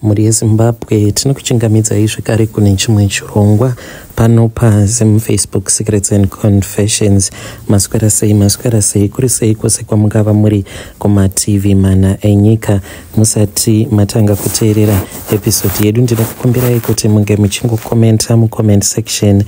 muri yeZimbabwe. Tinokuchingamidzai zvekare kune chimwe chirongwa pano paZimFacebook Secrets and Confessions. Maswera sei kuri sei kwose kwamungava muri kumaTV mana enyika. Musati matanga kuteerera episode yedu, ndinokukumbirai kuti munge muchingokomenta mucomment section,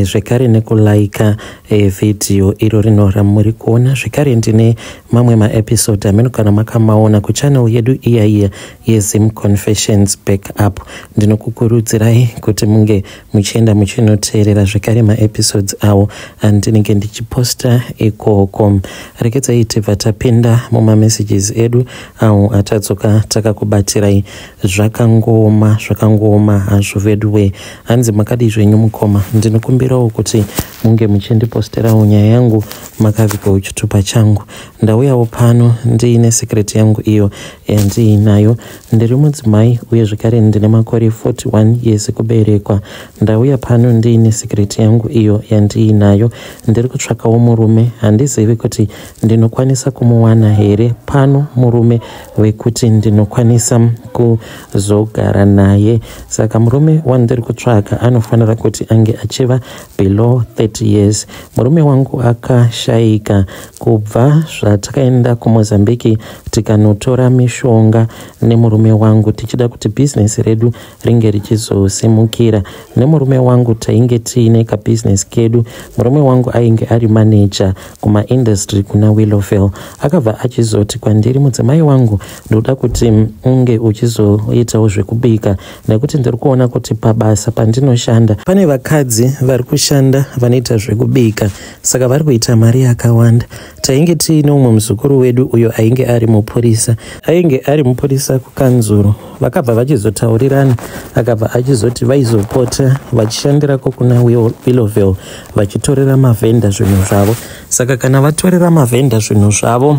zvekare nekulaika video iro rinora muri kuona. Zvekare ndine mamwe maepisode amene kana makamaona kuchannel yedu iya yeZim Confessions Backup. Ndinokukurudzirai kuti munge muchienda muchinoteerera zvekare maepisodes awo andinenge ndichiposta ikoko. Rekedzai tibva tapinda mumamessages edu awo atadzoka takakubatirai zvakangoma hazvo veduwe. Hanzi makadi zvenyu mukoma. Ndinokumbirawo kuti munge muchindiposterawo nyaya yangu makavika uchitupa changu. Ndauyawo pano ndiine secret yangu iyo yandiinayo. Ndiri mudzimai uye zvekare ndine makore 41 years kuberekwa. Ndauya pano ndiine secret yangu iyo yandiinayo. Ndiri kutsvakawo murume. Handizivi kuti ndinokwanisa kumuwana here pano, murume wekuti ndinokwanisa kuzogara naye. Saka murume wandiri kutsvaka anofanira kuti ange achiva below 30 years. Murume wangu akashayika kubva zvatakaenda kuMozambique tikanotora mishonga nemurume wangu tichida kuti business redu ringe richizosimukira. Nemurume wangu tainge tiine kabusiness kedu. Murume wangu ainge ari manager kuma industry kuna Willowvale. Akabva achizoti kwandiri, mudzimai wangu, ndoda kuti unge uchizoitawo zvekubika nekuti ndiri kuona kuti pabasa pandinoshanda pane vakadzi vari kushanda vanoita zvekubika, saka vari kuita mari yakawanda. Tainge tiine umwe muzukuru wedu uyo ainge ari mupurisa kukanzuru. Vakabva vachizotaurirana, akabva achizoti vaizopota vachishandirako kuna Willowvale vachitorera mavhenda zvinhu zvavo. Saka kana vatorera mavhenda zvinhu zvavo,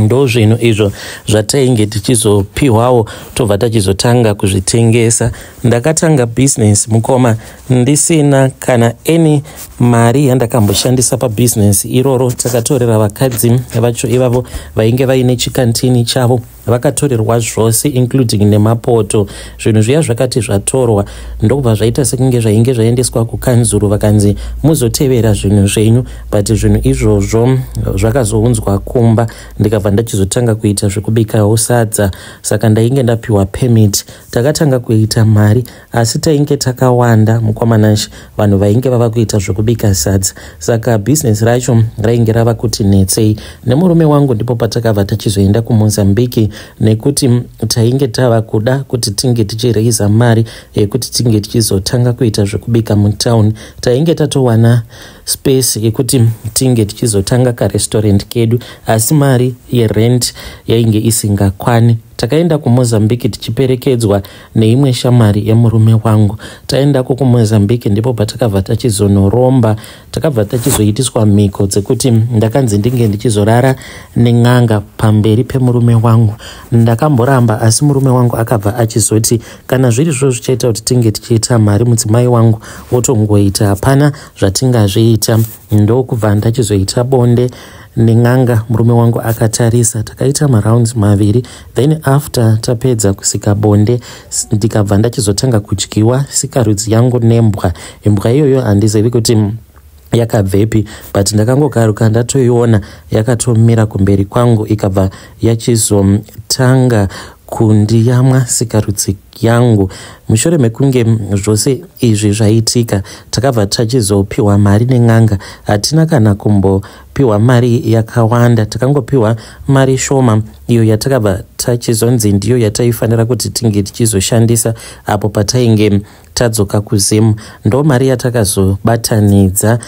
ndo zvinhu izvo zvatainge tichizopiwawo tobva tachizotanga kuzvitengesa. Ndakatanga business mukoma ndisina kana eni mari yandakamboshandisa pabusiness iroro. Takatorera vakadzi vacho ivavo vainge vaine chikantini chavo, vakatorerwa zvose including nemapoto. Zvinhu zviya zvakati zvatorwa ndokubva zvaita sekunge zvainge zvaendeswa kukanzuru, vakanzi muzotevera zvinhu zvenyu, but zvinhu izvozvo zvakazounzwa kumba. Ndikabva ndachizotanga kuita zvekubikawo sadza, saka ndainge ndapiwa permit. Takatanga kuita mari, asi tainge takawanda mukwamanashi vanhu vainge vava kuita zvekubika sadza, saka business racho rainge rava kuti netsei. Nemurume wangu ndipo patakabva tachizoenda kuMozambique nekuti tainge tava kuda kuti tinge tichiraisa mari yekuti tinge tichizotanga kuita zvekubika mutown. Tainge tatowana space yekuti tinge tichizotanga karestaurant kedu, asi mari yerent yainge isingakwani. Takaenda kuMozambique tichiperekedzwa neimwe shamari yemurume wangu. Taendako kuMozambique ndipo patakabva tachizonoromba. Takabva tachizoitiswa mhiko dzekuti ndakanzi ndinge ndichizorara nen'anga pamberi pemurume wangu. Ndakamboramba, asi murume wangu akabva achizoti kana zviri zvo zvichaita kuti tinge tichiita mari, mudzimai wangu wotongoita, hapana zvatingazviita. Ndokubva ndachizoita bonde nen'anga. Murume wangu akatarisa, takaita marounds maviri, then after tapedza kusika bonde ndikabva ndachizotanga kudyiwa sikarudzi yangu nembwa. Imbwa iyoyo handizivi kuti yakabvepi, but ndakangokaruka ndatoiona yakatomira kumberi kwangu, ikabva yachizotanga kundiyamwa sikarudzi yangu. Mushure mekunge zvose izvi zvaitika, takabva tachizopiwa mari nen'anga. Hatina kana kumbopiwa mari yakawanda, takangopiwa mari shoma iyo yatakabva tachizonzi ndiyo yataifanira kuti tinge tichizoshandisa apo patainge tadzoka kuZim. Ndo mari yatakazobatanidza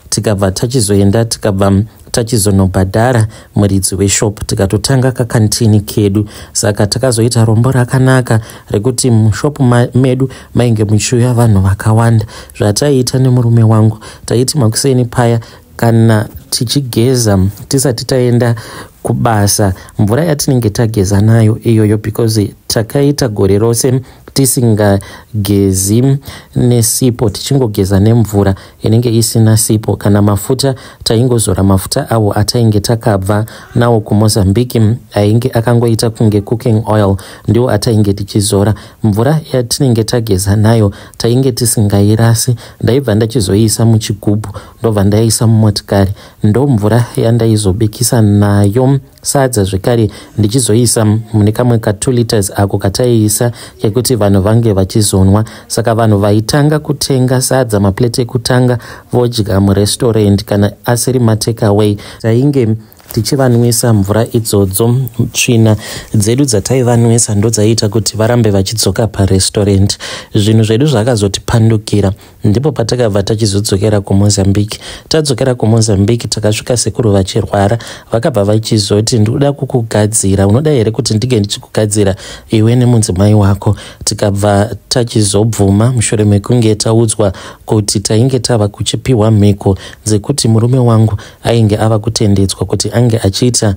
tikabva tachizoenda tikabva tachizonobhadhara muridzi weshop, tikatotanga kakantini kedu. Saka takazoita rombo rakanaka rekuti mushopu medu mainge muchiuya vanhu vakawanda. Zvataiita nemurume wangu, taiti makuseni paya kana tichigeza tisati taenda kubasa, mvura yatinenge tageza nayo iyoyo, because takaita gore rose tisingagezi nesipo, tichingogeza nemvura inenge isina sipo. Kana mafuta taingozora mafuta awo atainge takabva nawo kuMozambique ainge akangoita kunge cooking oil, ndiwo atainge tichizora. Mvura yatinenge tageza nayo tainge tisingairasi, ndaibva ndachizoisa muchigubhu ndobva ndaisa mumotikari, ndo mvura yandaizobikisa nayo sadza zvekare ndichizoisa mune kamwe ka 2 liters ako kataiisa kekuti vanhu vange vachizonwa. Saka vanhu vaitanga kutenga sadza maplate ekutanga vodya murestaurant kana asiri matakeaway, tainge tichivanwisa mvura idzodzo. Tsvina dzedu dzataivanwisa ndo dzaiita kuti varambe vachidzoka parestaurant. Zvinhu zvedu zvakazotipandukira, ndipo patakabva tachizodzokera kuMozambique. Tadzokera kuMozambique takasvika sekuru vachirwara, vakabva vachizoti ndikuda kukugadzira, unoda here kuti ndige ndichikugadzira iwe nemudzimai wako? Tikabva tachizobvuma mushure mekunge taudzwa kuti tainge tava kuchipiwa mhiko dzekuti murume wangu ainge ava kutendedzwa kuti ange achiita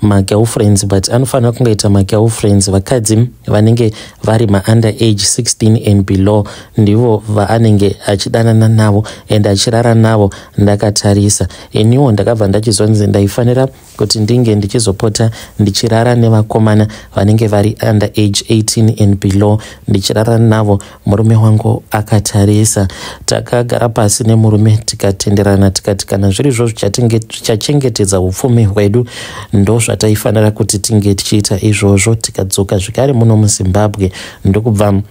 magirlfriends, but anofanira kungaita magirlfriends vakadzi vanenge vari under age 16 and below, ndivo vaanenge achidanana navo and achirara navo. Ndakatarisa iniwo ndakabva ndachizonzi ndaifanira kuti ndinge ndichizopota ndichirara nevakomana vanenge vari under age 18 and below, ndichirara navo. Murume wangu akatarisa, takagara pasi nemurume tikatenderana tikati kana zviri izvozvo zvichachengetedza upfumi hwedu ndo zvataifanira kuti tinge tichiita izvozvo. Tikadzoka zvekare muno muZimbabwe ndokubva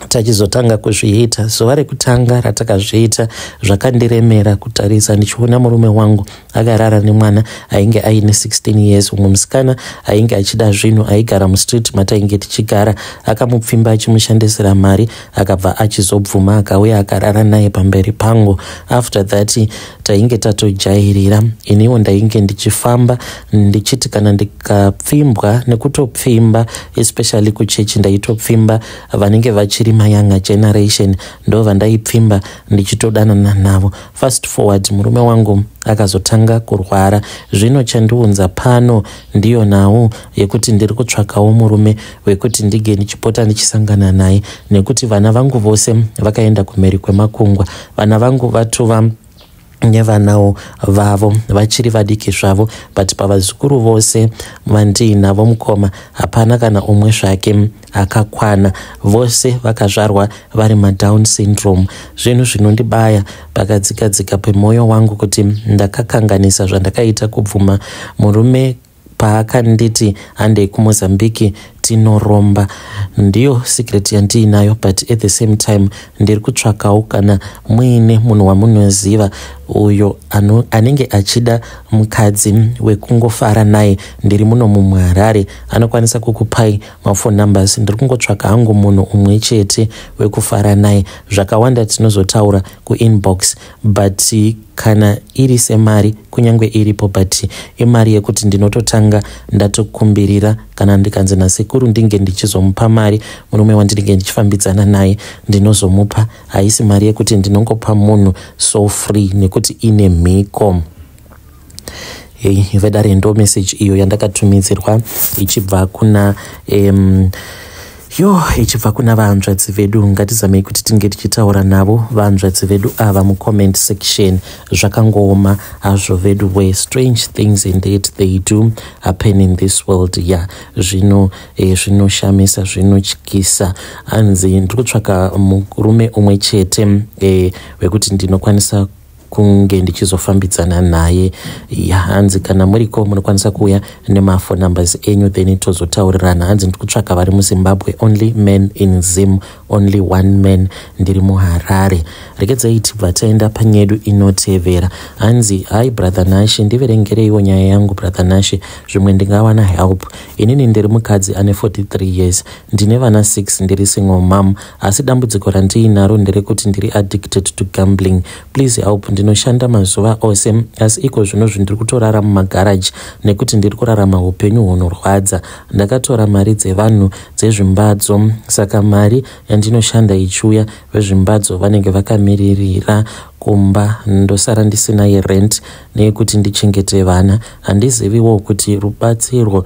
tachizotanga kuzviita. Zuva rekutanga ratakazviita zvakandiremera kutarisa ndichiona murume wangu akarara nemwana ainge aine 16 years, umwe musikana ainge achida zvinhu, aigara mustreet matainge tichigara, akamupfimba achimushandisira mari, akabva achizobvuma akauya akarara naye pamberi pangu. After that tainge tatojairira. Iniwo ndainge ndichifamba ndichiti kana ndikapfimbwa nekutopfimba, especially kuchechi ndaitopfimba vanenge vachiri mayanga generation, ndo vandaipfimba ndichitodanana navo. Fast forward murume wangu akazotanga kurwara. Zvino chandiunza pano ndiyo nawo yekuti ndiri kutsvakawo murume wekuti ndige ndichipota ndichisangana naye, nekuti vana vangu vose vakaenda kumheri kwemakungwa. Vana vangu vatova nevanawo vavo vachiri vadiki zvavo, but pavazukuru vose vandiinavo mukoma hapana kana umwe zvake akakwana, vose vakazvarwa vari maDown syndrome. Zvinhu zvinondibaya pakadzikadzika pemwoyo wangu kuti ndakakanganisa zvandakaita kubvuma murume paakanditi handei kuMozambique tinoromba. Ndiyo secret yandiinayo, but at the same time ndiri kutsvakawo kana muine munhu wamunoziva uyo anenge achida mukadzi wekungofara naye. Ndiri muno muHarare, anokwanisa kukupai mafone numbers. Ndiri kungotsvaka hangu munhu umwe chete wekufara naye. Zvakawanda tinozotaura kuinbox, but kana iri semari kunyange iripo, but imari yekuti ndinototanga ndatokumbirira kana ndikanzi nasekuru ndinge ndichizomupa mari murume wandinenge ndichifambidzana naye ndinozomupa. Haisi mari yekuti ndinongopa munhu so free nekuti ine mhiko. Vedare ndo message iyo yandakatumidzirwa ichibva kuna ichibva kuna vahanzvadzi vedu. Ngatizamei kuti tinge tichitaura navo vahanzvadzi vedu ava mucomment section. Zvakangooma hazvo vedu we strange things indeed they do happen in this world. Zvinoshamisa, zvinotyisa. Hanzi ndiri kutsvaka murume umwe chete wekuti ndinokwanisa kunge ndichizofambidzana naye. Hanzi kana muriko munokwanisa kuuya nemafone numbers enyu then tozotaurirana. Hanzi ndiri kutsvaka vari muZimbabwe, only men in Zim, only one man. Ndiri muHarare. Regedzai tibva taenda panyedu inotevera. Hanzi hai brother Nashi, ndiverengereiwo nyaya yangu brother Nashi, zvimwe ndingawana help. Inini ndiri mukadzi ane 43 years, ndine vana 6, ndiri single mom, asi dambudziko randiinaro nderekuti ndiri addicted to gambling. Please help. Ndinoshanda mazuva ose asi iko zvino ndiri kutorara mumagaraji nekuti ndiri kurarama upenyu hunorwadza. Ndakatora mari dzevanhu dzezvimbadzo, saka mari yandinoshanda ichiuya vezvimbadzo vanenge vakamiririra kumba, ndosara ndisina rent neyekuti ndichengete vana. Handiziviwo kuti rubatsiro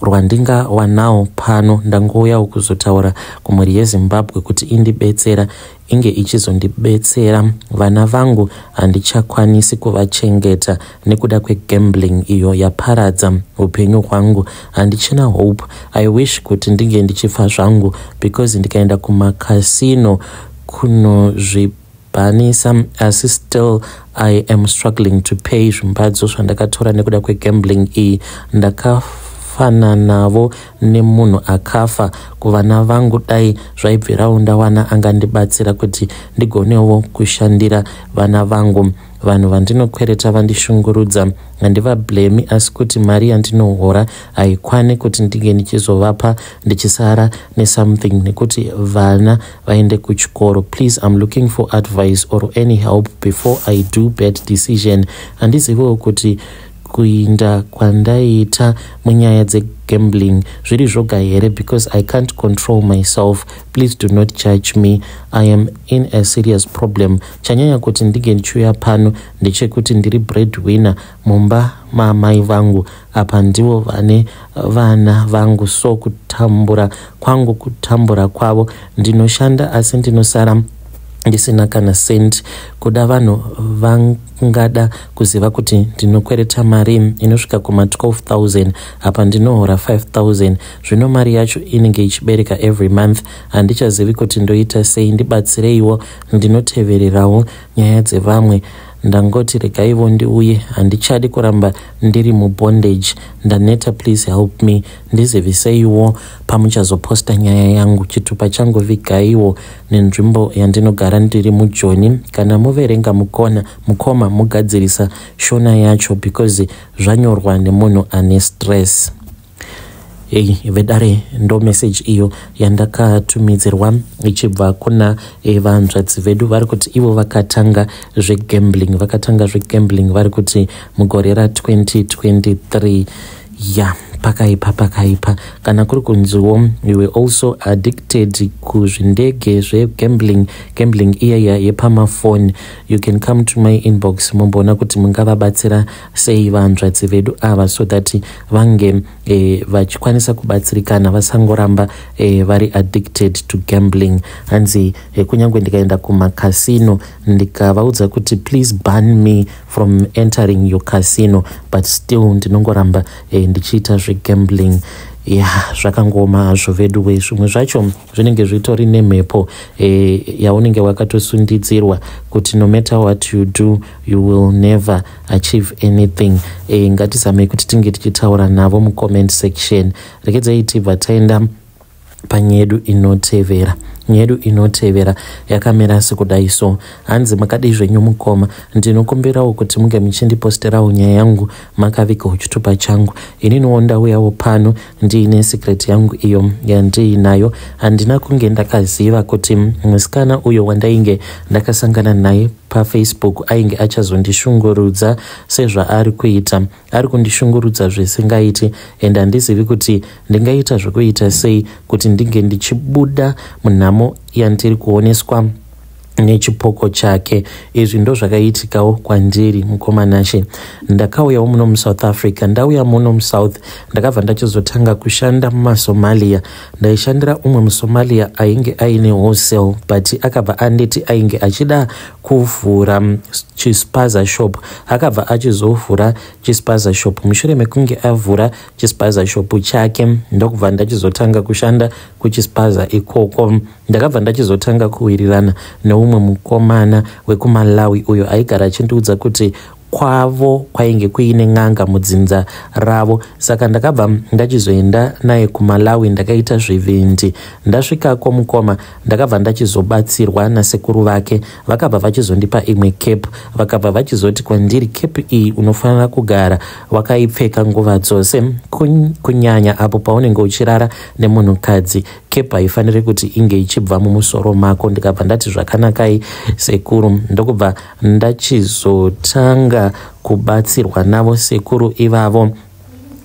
rwandingawanawo pano ndangouyawo kuzotaura kumhuri yeZimbabwe kuti indibetsera inge ichizondibetsera. Vana vangu handichakwanisi kuvachengeta nekuda kwegambling iyo yaparadza upenyu hwangu. Handichina hope. I wish kuti ndinge ndichifa zvangu because ndikaenda kumakasino kunozvibanisa asi still I am struggling to pay zvimbadzo zvandakatora nekuda kwegambling iyi. Ndakafana navo nemunhu akafa. Kuvana vangu dai zvaibvirawo ndawana angandibatsira kuti ndigonewo kushandira vana vangu. Vanhu vandinokwereta vandishungurudza, handivablemi asi kuti mari yandinohora haikwani kuti ndinge ndichizovapa ndichisara nesomething nekuti vana vaende kuchikoro. Please, I'm looking for advice or any help before I do bad decision. Handiziviwo kuti kuinda kwandaita munyaya dzegambling zviri zvoga here because I can't control myself. Please do not judge me. I am in a serious problem. Chanyanya kuti ndinge ndichiuya pano ndechekuti ndiri breadwinner mumba mamai vangu. Apa ndivo vane vana vangu, so kutambura kwangu kutambura kwavo. Ndinoshanda asi ndinosara ndisina kana senti. Kuda vanhu vangada kuziva kuti ndinokwereta mari inosvika kuma 12,000 apa ndinohora 5,000. Zvino mari yacho inenge ichibereka every month. Handichazivi kuti ndoita sei. Ndibatsireiwo, ndinotevererawo nyaya dzevamwe. Ndangoti regaivo ndiuye, handichadi kuramba ndiri mubondage. Ndaneta, please help me. Ndiziviseiwo pamuchazoposta nyaya yangu. Chitupa changu vigaiwo nenzvimbo yandinogara ndiri muJoni. Kana muverenga mukoma mugadzirisa shona yacho because zvanyorwa nemunhu ane stress. Vedare ndo message iyo yandakatumidzirwa ichibva kuna vanzvadzi vedu vari kuti ivo vakatanga zvegambling vari kuti mugore ra2023 pakaipa kana kuri kunziwo you were also addicted kuzvindege zvegambling iya yepamafoni. You can come to my inbox mumboona kuti mungavabatsira sei vanzvadzi vedu ava so that vange vachikwanisa kubatsirikana vasangoramba vari addicted to gambling. Hanzi kunyange ndikaenda kumakasino ndikavaudza kuti please ban me from entering your casino but still ndinongoramba ndichiita zvegambling. Zvakangoma hazvo vedu we. Zvimwe zvacho zvinenge zvitori nemhepo yaunenge wakatosundidzirwa kuti no matter what you do you will never achieve anything. Ngatizamei kuti tinge tichitaura navo mucomment section. Rekedzai tibva taenda panyedu inotevera. Nyedu inotevera yakamira sekudai so. Hanzi makadai zvenyu mukoma, ndinokumbirawo kuti munge muchindiposterawo nyaya yangu makavigawo chitupa changu. Ininiwo ndauyawo pano ndiine secret yangu iyo yandiinayo. Handina kunge ndakaziva kuti musikana uyo wandainge ndakasangana naye paFacebook ainge achazondishungurudza sezvaari kuita. Ari kundishungurudza zvisingaiti and handizivi kuti ndingaita zvekuita sei kuti ndinge ndichibuda munhamo yandiri kuoneswa nechipoko chake. Izvi ndo zvakaiitikawo kwandiri mukomanashe. Ndakauyawo muno muSouth Africa. Ndauya muno muSouth ndakabva ndachizotanga kushanda mumaSomalia. Ndaishandira umwe muSomalia ainge aine wholesale but akabva anditi ainge achida kuvhura chispaza shop. Akabva achizovhura chispaza shop. Mushure mekunge avhura chispaza shop chake ndokubva ndachizotanga kushanda kuchispaza ikoko. Ndakabva ndachizotanga kuwirirana neumwe mukomana wekuMalawi uyo aigara achindiudza kuti kwavo kwainge kuine n'anga mudzinza ravo. Saka ndakabva ndachizoenda naye kuMalawi ndakaita zvivindi. Ndasvikako mukoma ndakabva ndachizobatsirwa nasekuru vake. Vakabva vachizondipa imwe cape. Vakabva vachizoti kwandiri cape iyi unofanira kugara wakaipfeka nguva dzose kunyanya apo paunenge uchirara nemunhukadzi. Cape haifaniri kuti inge ichibva mumusoro mako. Ndikabva ndati zvakanakai sekuru. Ndokubva ndachizotanga kubatsirwa navo sekuru ivavo.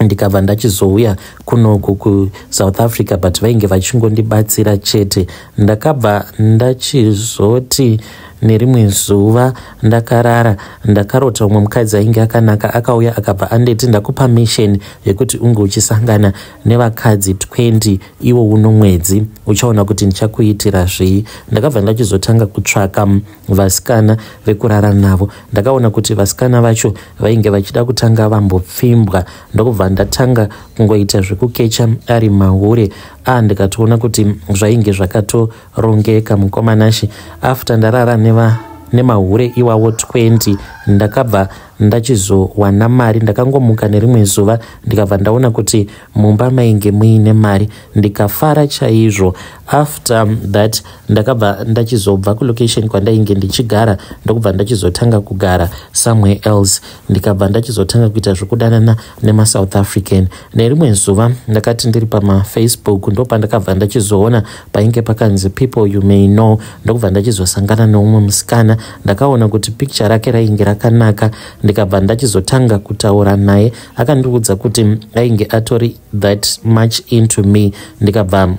Ndikabva ndachizouya kunoku kuSouth Africa but vainge vachingondibatsira chete. Ndakabva ndachizoti nerimwe zuva ndakarara ndakarota umwe mukadzi ainge akanaka akauya akabva anditi ndakupa mission yekuti unge uchisangana nevakadzi 20 iwo uno mwedzi uchaona kuti ndichakuitira zvii. Ndakabva ndachizotanga kutsvaka vasikana vekurara navo. Ndakaona kuti vasikana vacho vainge vachida kutanga vambopfimbwa, ndokubva ndatanga kungoita zvekukecha ari mahure. Ndikatoona kuti zvainge zvakatorongeka mukomanashi. After ndarara nemahure iwawo 20 ndakabva ndachizowana mari. Ndakangomuka nerimwe zuva ndikabva ndaona kuti mumba mainge muine mari, ndikafara chaizvo. After that ndakabva ndachizobva kulocation kwandainge ndichigara ndokubva ndachizotanga kugara somewhere else. Ndikabva ndachizotanga kuita zvekudanana nemasouth African. Nerimwe zuva ndakati ndiri pamafacebook ndopandakabva ndachizoona painge pakanzi people you may know, ndokubva ndachizosangana neumwe musikana. Ndakaona kuti picture rake rainge rakanaka, ndikabva ndachizotanga kutaura naye. Akandiudza kuti ainge atori that much into me. Ndikabva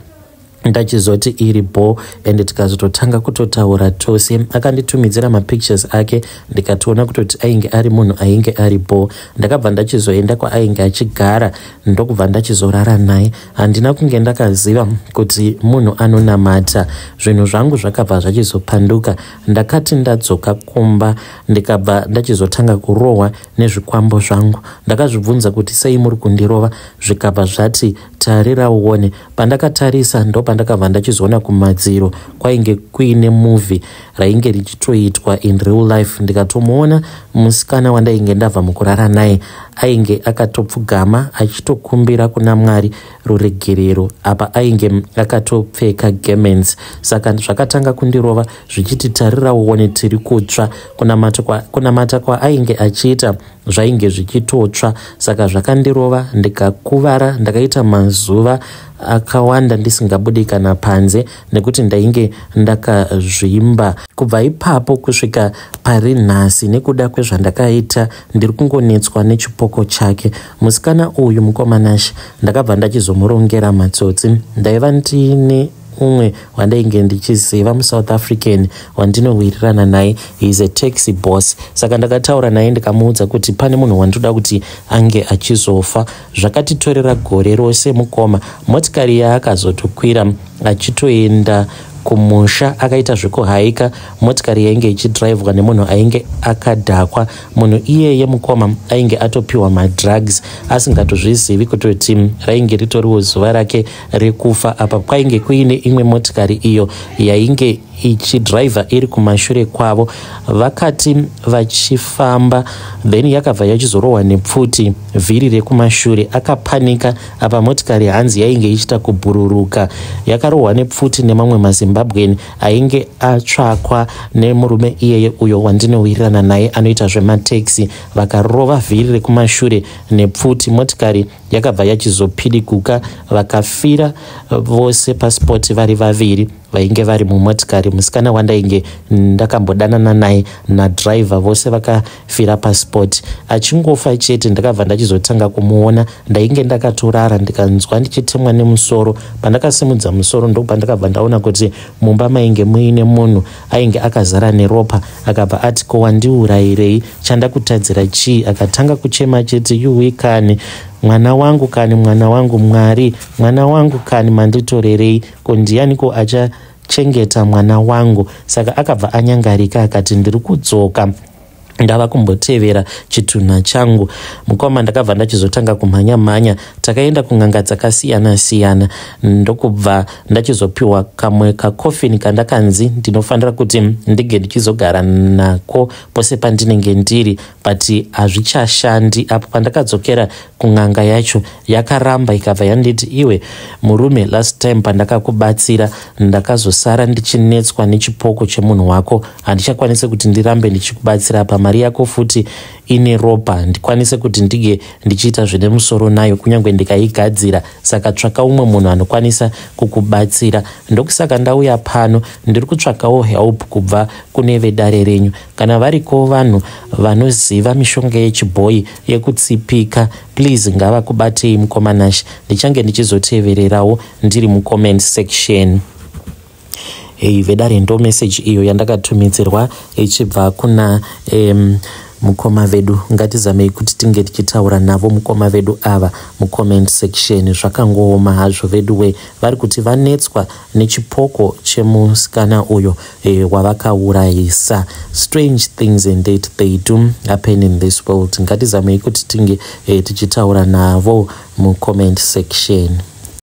ndachizoti iri bo and tikazototanga kutotaura tose. Akanditumidzira mapictures ake ndikatoona kutoti ainge ari munhu ainge ari bo. Ndakabva ndachizoenda kwaainge achigara ndokubva ndachizorara naye. Handina kunge ndakaziva kuti munhu anonamata. Zvinhu zvangu zvakabva zvachizopanduka. Ndakati ndadzoka kumba ndikabva ndachizotanga kurohwa nezvikwambo zvangu. Ndakazvibvunza kuti sei muri kundirova, zvikabva zvati tarira uone. Pandakatarisa ndopandakabva ndachizoona kumadziro kwainge kuine movie rainge richitoitwa in real life. Ndikatomuona musikana wandainge ndabva mukurara naye ainge akatopfugama achitokumbira kuna Mwari ruregerero. Apa ainge akatopfeka garments. Saka zvakatanga kundirova zvichiti tarira uone tiri kutsva. Kunamata kwaainge achiita zvainge zvichitotsva. Saka zvakandirova ndikakuvara. Ndakaita mazuva akawanda ndisingabudi kana panze nekuti ndainge ndakazvimba. Kubva ipapo kusvika pari nhasi nekuda kwezvandakaita ndiri kungonetswa nechipoko chake. Musikana uyu mukomanashi ndakabva ndachizomurongera matsotsi. Ndaiva ndine umwe wandainge ndichiziva muSouth African wandinowirirana naye, he is a taxi boss. Saka ndakataura naye ndikamuudza kuti pane munhu wandoda kuti ange achizofa. Zvakatitorera gore rose mukoma. Motikari yaakazotokwira achitoenda kumusha akaita zvekuhaika. Motikari yainge ichidhiraivwa nemunhu ainge akadhakwa. Munhu iyeye mukoma ainge atopiwa madrugs asingatozvizivi kutoti rainge ritoriwo zuva rake rekufa. Apa kwainge kuine imwe motikari iyo yainge ichidhiraivha iri kumashure kwavo. Vakati vachifamba then yakabva yachizorohwa nepfuti vhiri rekumashure. Akapanika. Apa motikari hanzi yainge ichita kubhururuka. Yakarohwa nepfuti nemamwe maZimbabweni ainge atsvakwa nemurume iyeye uyo wandinowirirana naye anoita zvemateksi. Vakarova vhiri rekumashure nepfuti. Motikari yakabva yachizopidiguka. Vakafira vose paspoti vari vaviri vainge vari mumotikari. Musikana wandainge ndakambodanana naye nadhiraivha vose vakafira paspoti. Achingofa chete ndakabva ndachizotanga kumuona. Ndainge ndakatorara ndikanzwa ndichitemwa nemusoro. Pandakasimudza musoro ndokubva ndakabva ndaona kuti mumba mainge muine munhu ainge akazara neropa. Akabva ati ko wandiurayirei, chandakutadzira chii? Akatanga kuchema cheti yuwi kani mwana wangu kani, mwana wangu Mwari, mwana wangu kani manditorerei, ko ndianiko achachengeta mwana wangu? Saka akabva anyangarika akati ndiri kudzoka ndava kumbotevera chitunha changu. Mukoma ndakabva ndachizotanga kumhanya-mhanya. Takaenda kun'anga dzakasiyana-siyana ndokubva ndachizopiwa kamwe kakofini kandakanzi ndinofanira kuti ndige ndichizogara nako pose pandinenge ndiri, but hazvichashandi. Apo pandakadzokera kun'anga yacho yakaramba ikabva yanditi iwe murume, last time pandakakubatsira ndakazosara ndichinetswa nechipoko chemunhu wako. Handichakwanisi kuti ndirambe ndichikubatsira apa mari yako futi ine ropa ndikwanise kuti ndige ndichiita zvine musoro nayo kunyange ndikaigadzira. Saka tsvaka umwe munhu anokwanisa kukubatsira. Ndokusaka ndauya pano ndiri kutsvakawo help kubva kune vedare renyu. Kana variko vanhu vanoziva mishonga yechibhoyi yekutsipika, please ngavakubatei mukomanashi. Ndichange ndichizotevererawo ndiri mucomment section. vedare ndo message iyo yandakatumidzirwa ichibva kuna mukoma vedu. Ngatizamei kuti tinge tichitaura navo mukoma vedu ava mucomment section. Zvakangooma hazvo vedu we, vari kuti vanetswa nechipoko chemusikana uyo wavakaurayisa. Strange things indeed they do happen in this world. Ngatizamei kuti tinge tichitaura navo mucomment section.